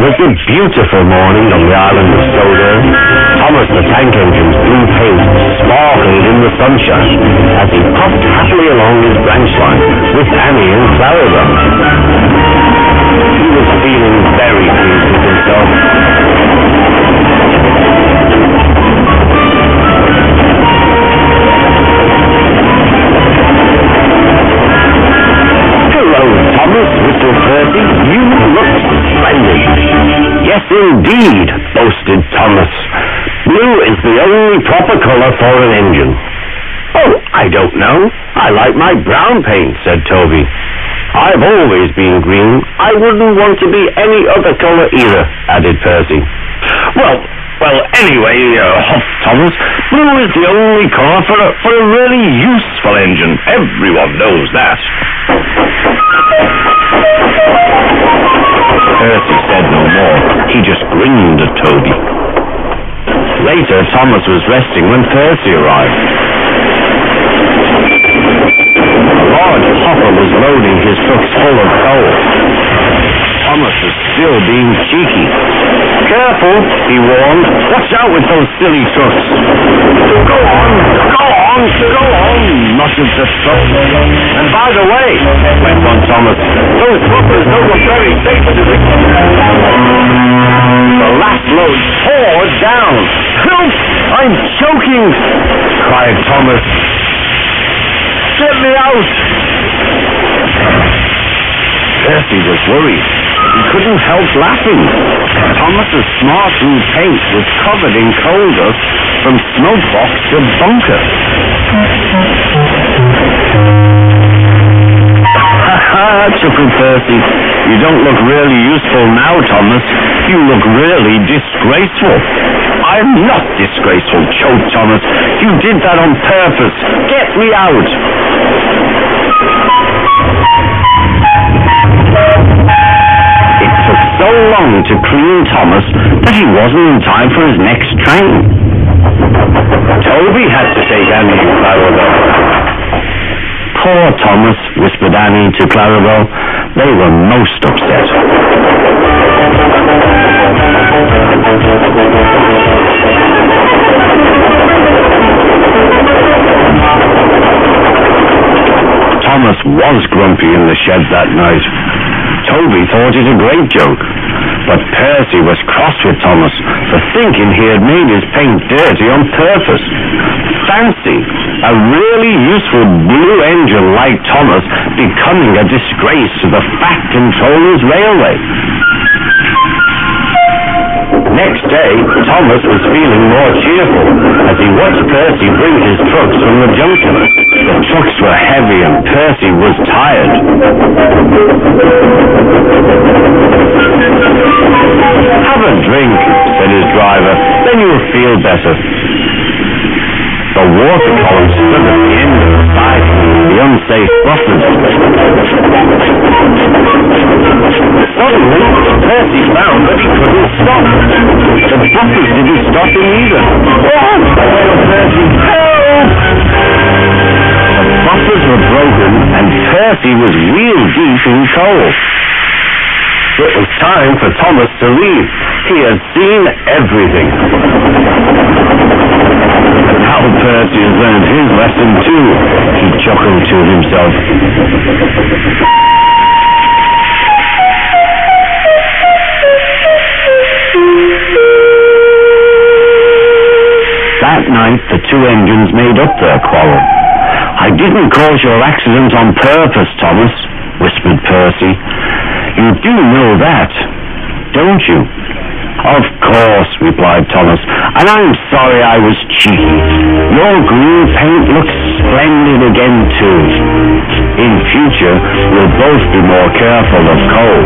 was a beautiful morning on the island of Soda. Thomas the Tank Engine's blue paint sparkled in the sunshine as he puffed happily along his branch line with Annie and Clarabelle. He was feeling very pleased with himself. "Hello, Thomas," whistled Percy. "You look splendid." "Yes, indeed," boasted Thomas. "Blue is the only proper color for an engine." "Oh, I don't know. I like my brown paint," said Toby. "I've always been green. I wouldn't want to be any other color either," added Percy. Well, anyway, huffed Thomas, blue is the only color for a really useful engine. Everyone knows that. Percy said no more. He just grinned at Toby. Later, Thomas was resting when Percy arrived. A large hopper was loading his trucks full of coal. Thomas was still being cheeky. "Careful," he warned. "Watch out with those silly trucks." Go on, muttered the truck. "And by the way," went on Thomas, "those hoppers don't look very safe to me." The last load poured down. "Help! I'm choking!" cried Thomas. "Get me out!" Percy was worried. He couldn't help laughing. Thomas's smart blue paint was covered in coal dust from smoke box to bunker. "Ha ha," chuckled Percy. "You don't look really useful now, Thomas. You look really disgraceful." "I'm not disgraceful," choked Thomas. "You did that on purpose. Get me out." It took so long to clean Thomas that he wasn't in time for his next train. Toby had to take Annie and Clarabelle. "Poor Thomas," whispered Annie to Clarabelle. They were most upset. Thomas was grumpy in the shed that night. Toby thought it a great joke, but Percy was cross with Thomas for thinking he had made his paint dirty on purpose. Fancy a really useful blue engine like Thomas becoming a disgrace to the Fat Controllers Railway. Next day, Thomas was feeling more cheerful as he watched Percy bring his trucks from the junction. The trucks were heavy and Percy was tired. "Have a drink," said his driver, "then you'll feel better." The water column stood at the end of the side of the unsafe buses. Suddenly, Percy found that he couldn't stop. The buses didn't stop him either. "Oh!" wailed Percy. "Help!" The buses were broken and Percy was wheel-deep in coal. It was time for Thomas to leave. He had seen everything. Now Percy has learned his lesson too, he chuckled to himself. That night the two engines made up their quarrel. "I didn't cause your accident on purpose, Thomas," whispered Percy. "You do know that, don't you?" "Of course," replied Thomas, "and I'm sorry I was cheeky. Your green paint looks splendid again too. In future, we'll both be more careful of coal."